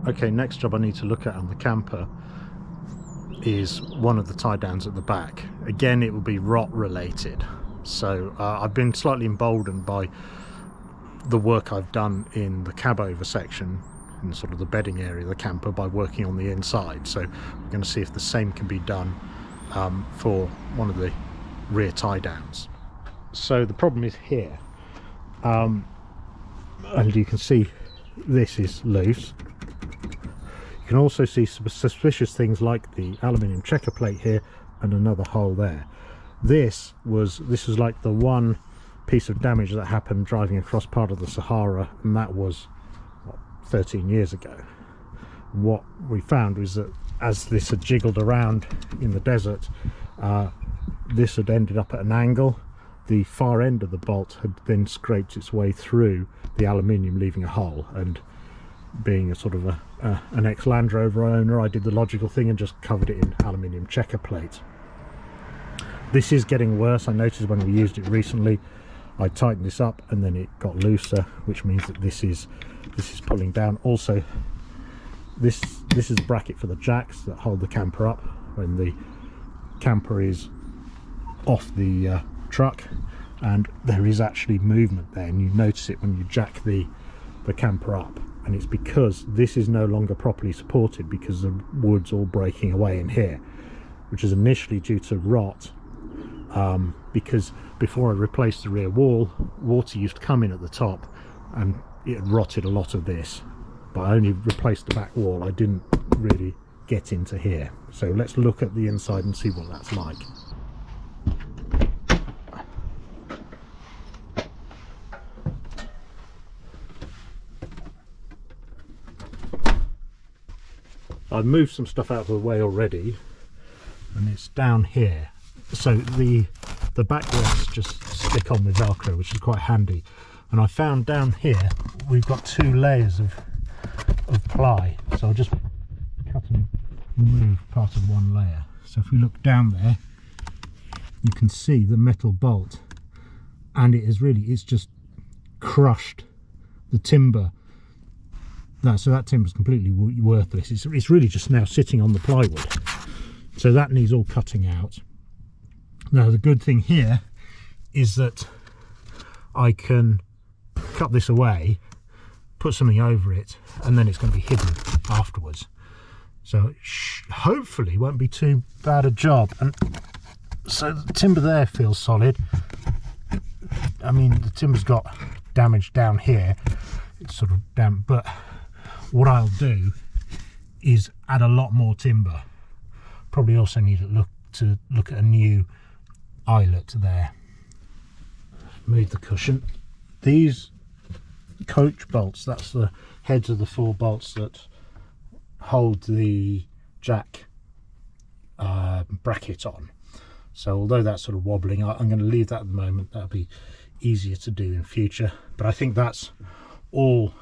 Okay, next job I need to look at on the camper is one of the tie downs at the back. Again, it will be rot related. So I've been slightly emboldened by the work I've done in the cab over section, in sort of the bedding area of the camper, by working on the inside. So we're going to see if the same can be done for one of the rear tie downs. So the problem is here, and you can see this is loose. You can also see some suspicious things like the aluminium checker plate here and another hole there. This was like the one piece of damage that happened driving across part of the Sahara, and that was what, 13 years ago. What we found was that as this had jiggled around in the desert, this had ended up at an angle. The far end of the bolt had then scraped its way through the aluminium, leaving a hole, and being a sort of an ex-Land Rover owner, I did the logical thing and just covered it in aluminium checker plate. This is getting worse. I noticed when we used it recently, I tightened this up and then it got looser, which means that this is pulling down. Also, this is a bracket for the jacks that hold the camper up when the camper is off the truck, and there is actually movement there, and you notice it when you jack the camper up, and it's because this is no longer properly supported because the wood's all breaking away in here, which is initially due to rot, because before I replaced the rear wall, water used to come in at the top and it had rotted a lot of this, but I only replaced the back wall. I didn't really get into here. So let's look at the inside and see what that's like. I've moved some stuff out of the way already, and it's down here. So the back rests just stick on with Velcro, which is quite handy. And I found down here we've got 2 layers of ply. So I'll just cut and remove part of one layer. So if we look down there, you can see the metal bolt, and it's just crushed the timber. So that timber is completely worthless. It's really just now sitting on the plywood. So that needs all cutting out. Now the good thing here is that I can cut this away, put something over it, and then it's going to be hidden afterwards. So it hopefully won't be too bad a job. And so the timber there feels solid. I mean, the timber's got damage down here. It's sort of damp, but what I'll do is add a lot more timber. Probably also need to look at a new eyelet there. Move the cushion. These coach bolts, that's the heads of the 4 bolts that hold the jack bracket on. So although that's sort of wobbling, I'm going to leave that at the moment. That'll be easier to do in future. But I think that's all.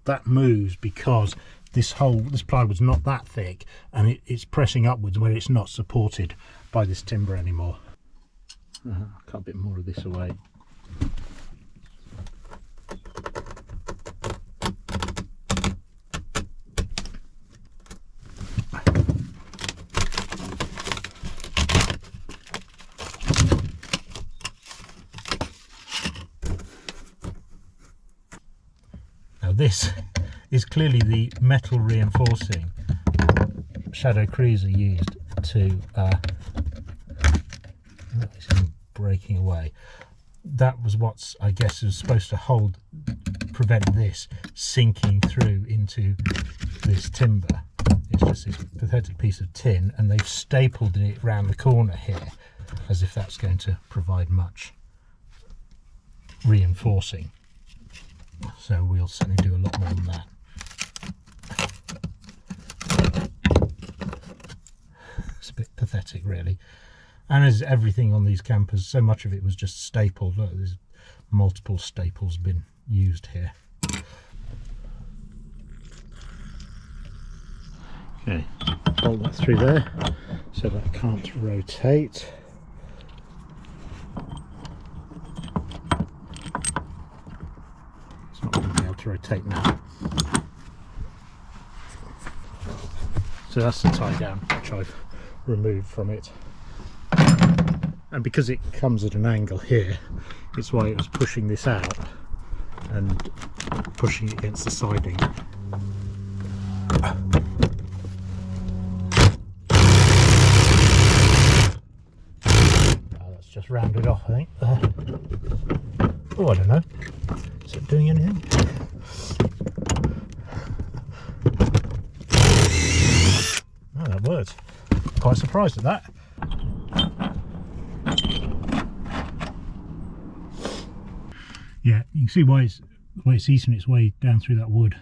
That moves because this plywood's not that thick, and it's pressing upwards where it's not supported by this timber anymore. I'll cut a bit more of this away. This is clearly the metal reinforcing Shadow Cruiser used to breaking away. That was what's, I guess, is supposed to prevent this sinking through into this timber. It's just this pathetic piece of tin, and they've stapled it round the corner here as if that's going to provide much reinforcing. So we'll certainly do a lot more than that. It's a bit pathetic, really. And as everything on these campers, so much of it was just stapled. Look, there's multiple staples been used here. Okay, bolt that through there so that I can't rotate. It's not going to be able to rotate now. So that's the tie down which I've removed from it. And because it comes at an angle here, it's why it was pushing this out and pushing it against the siding. That's just rounded off, I think. Oh, I don't know. Is it doing anything? Oh, that worked. Quite surprised at that. Yeah, you can see why it's eating its way down through that wood.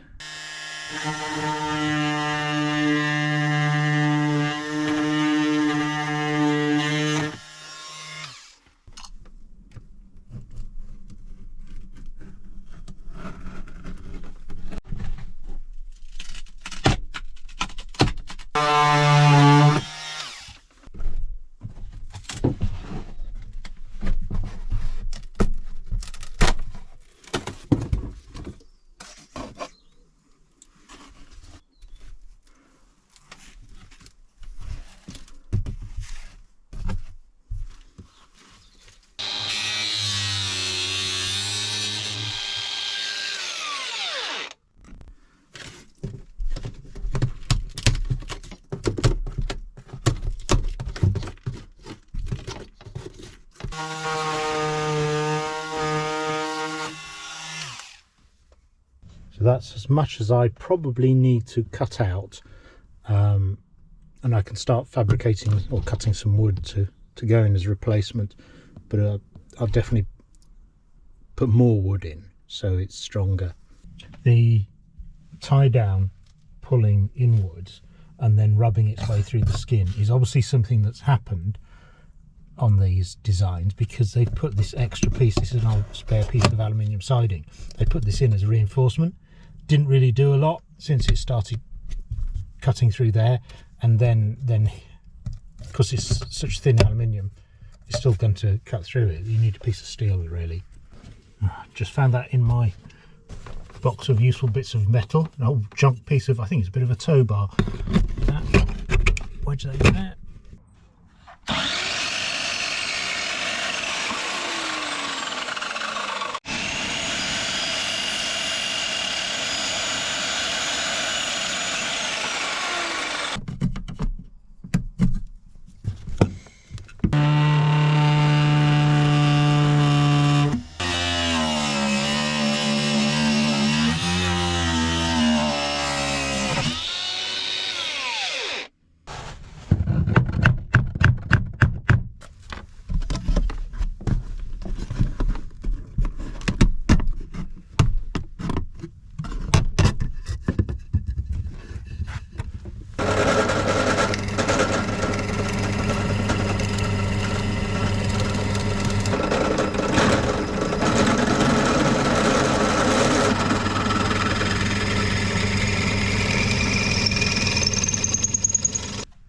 So that's as much as I probably need to cut out, and I can start fabricating or cutting some wood to go in as a replacement, but I'll definitely put more wood in so it's stronger. The tie down pulling inwards and then rubbing its way through the skin is obviously something that's happened on these designs, because they've put this extra piece, this is an old spare piece of aluminium siding, they put this in as a reinforcement. Didn't really do a lot since it started cutting through there, and then because it's such thin aluminium, it's still going to cut through it. You need a piece of steel really. Just found that in my box of useful bits of metal, an old junk piece of, I think it's a bit of a tow bar. Wedge that in there.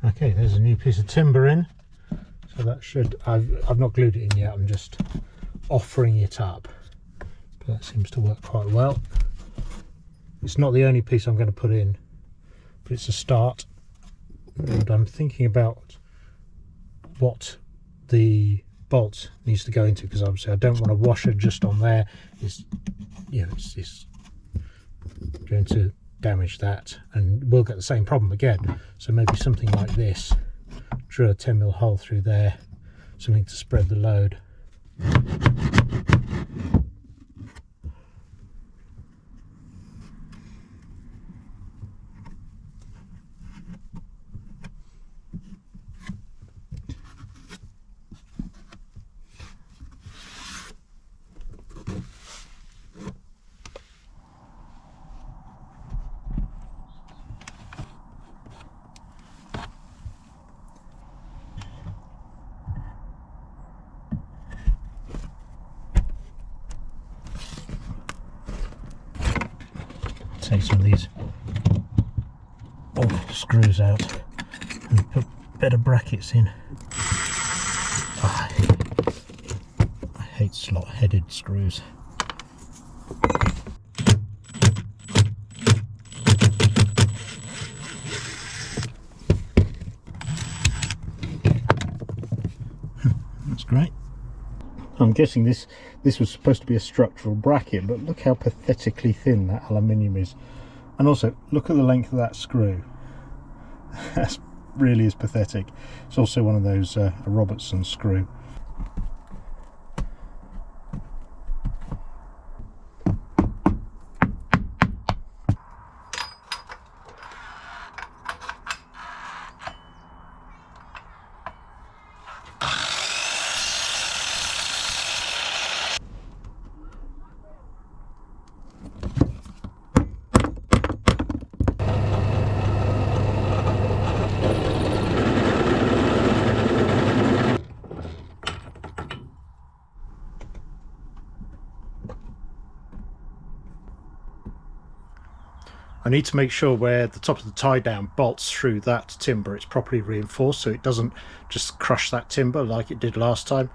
Okay, there's a new piece of timber in, so that should, I've not glued it in yet, I'm just offering it up, but that seems to work quite well. It's not the only piece I'm going to put in, but it's a start, and I'm thinking about what the bolt needs to go into, because obviously I don't want a washer just on there. It's, you know, it's going to damage that, and we'll get the same problem again. So maybe something like this, drill a 10mm hole through there, something to spread the load. Take some of these old screws out and put better brackets in. I hate slot-headed screws. Right. I'm guessing this was supposed to be a structural bracket, but look how pathetically thin that aluminium is. And also, look at the length of that screw. That really is pathetic. It's also one of those a Robertson screw. I need to make sure where the top of the tie down bolts through that timber, it's properly reinforced so it doesn't just crush that timber like it did last time.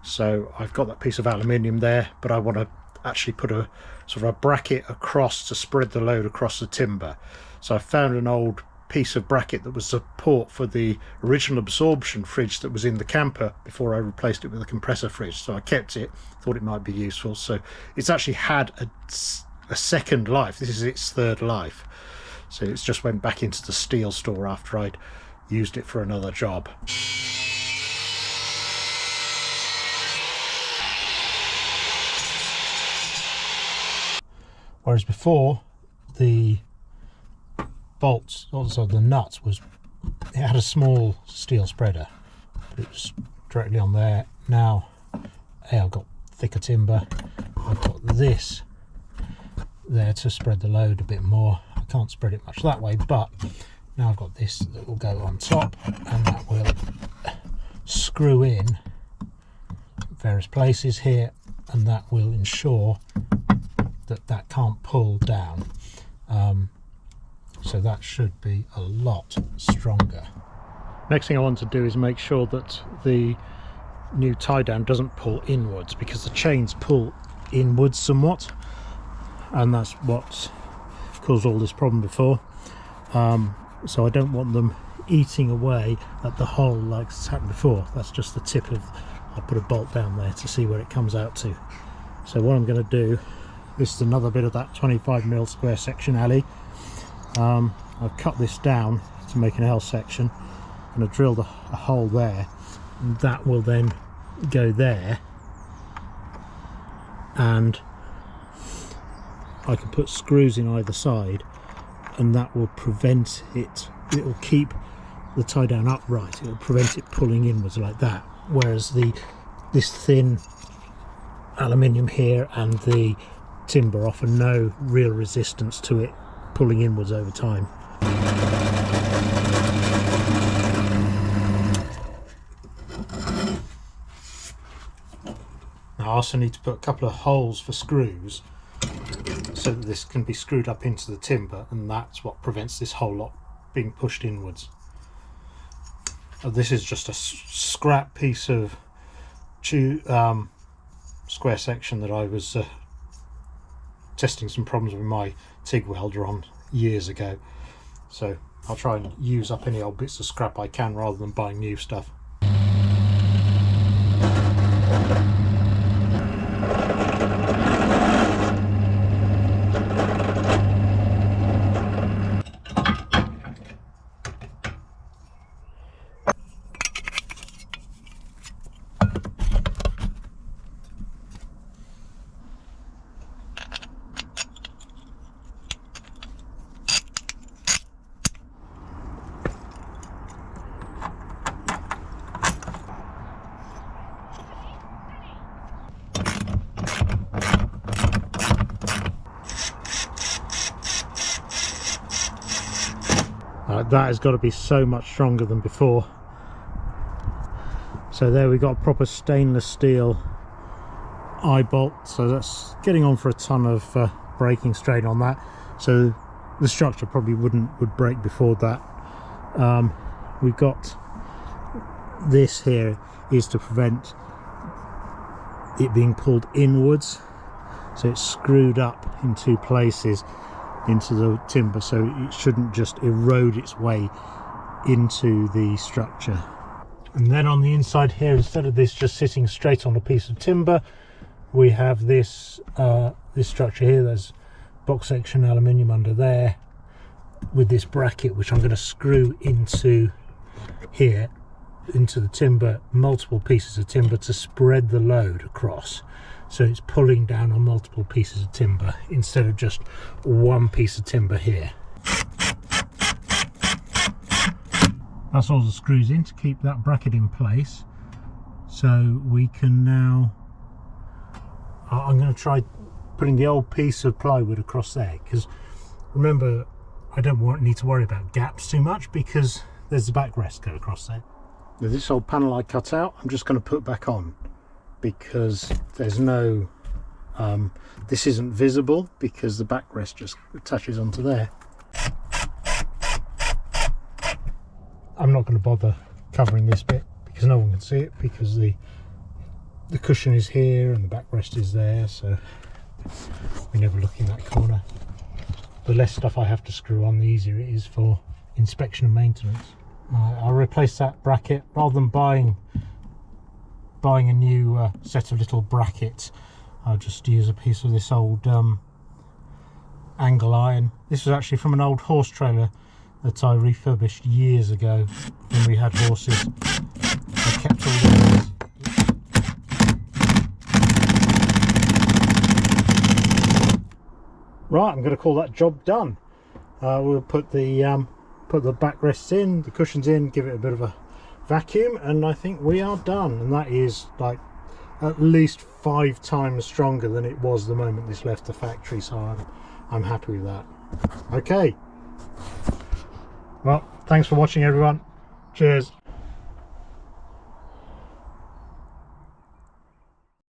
So I've got that piece of aluminium there, but I want to actually put a sort of a bracket across to spread the load across the timber. So I found an old piece of bracket that was support for the original absorption fridge that was in the camper before I replaced it with a compressor fridge. So I kept it, thought it might be useful. So it's actually had a second life. This is its third life, so it's just went back into the steel store after I'd used it for another job. Whereas before, the bolts, also the nuts, it had a small steel spreader, but it was directly on there. Now I've got thicker timber, I've got this there to spread the load a bit more. I can't spread it much that way, but now I've got this that will go on top, and that will screw in various places here, and that will ensure that that can't pull down. So that should be a lot stronger. Next thing I want to do is make sure that the new tie down doesn't pull inwards, because the chains pull inwards somewhat, and that's what's caused all this problem before. So I don't want them eating away at the hole like it's happened before. That's just the tip of, I'll put a bolt down there to see where it comes out to. So what I'm going to do, this is another bit of that 25mm square section alley. I've cut this down to make an L section, and I've drilled a hole there, and that will then go there, and I can put screws in either side, and that will prevent it will keep the tie down upright. It will prevent it pulling inwards like that, whereas this thin aluminium here and the timber offer no real resistance to it pulling inwards over time. Now I also need to put a couple of holes for screws so that this can be screwed up into the timber, and that's what prevents this whole lot being pushed inwards. This is just a scrap piece of square section that I was testing some problems with my TIG welder on years ago, so I'll try and use up any old bits of scrap I can rather than buying new stuff. That has got to be so much stronger than before. So there we got proper stainless steel eye bolt, so that's getting on for a ton of braking strain on that, so the structure probably would break before that. We've got this here is to prevent it being pulled inwards, so it's screwed up in two places into the timber, so it shouldn't just erode its way into the structure. And then on the inside here, instead of this just sitting straight on a piece of timber, we have this this structure here. There's box section aluminium under there with this bracket, which I'm going to screw into here, into the timber, multiple pieces of timber to spread the load across. So it's pulling down on multiple pieces of timber instead of just one piece of timber here. That's all the screws in to keep that bracket in place. So we can now, I'm going to try putting the old piece of plywood across there, because remember, I don't need to worry about gaps too much because there's the backrest go across there. Now this old panel I cut out, I'm just going to put back on, because there's no, this isn't visible because the backrest just attaches onto there. I'm not going to bother covering this bit because no one can see it, because the cushion is here and the backrest is there, so we never look in that corner. The less stuff I have to screw on, the easier it is for inspection and maintenance. I'll replace that bracket. Rather than buying a new set of little brackets, I'll just use a piece of this old angle iron. This was actually from an old horse trailer that I refurbished years ago when we had horses. I kept all these. Right, I'm going to call that job done. We'll put the backrests in, the cushions in, give it a bit of a vacuum, and I think we are done. And that is like at least 5 times stronger than it was the moment this left the factory, so I'm happy with that. Okay. Well, thanks for watching, everyone. Cheers.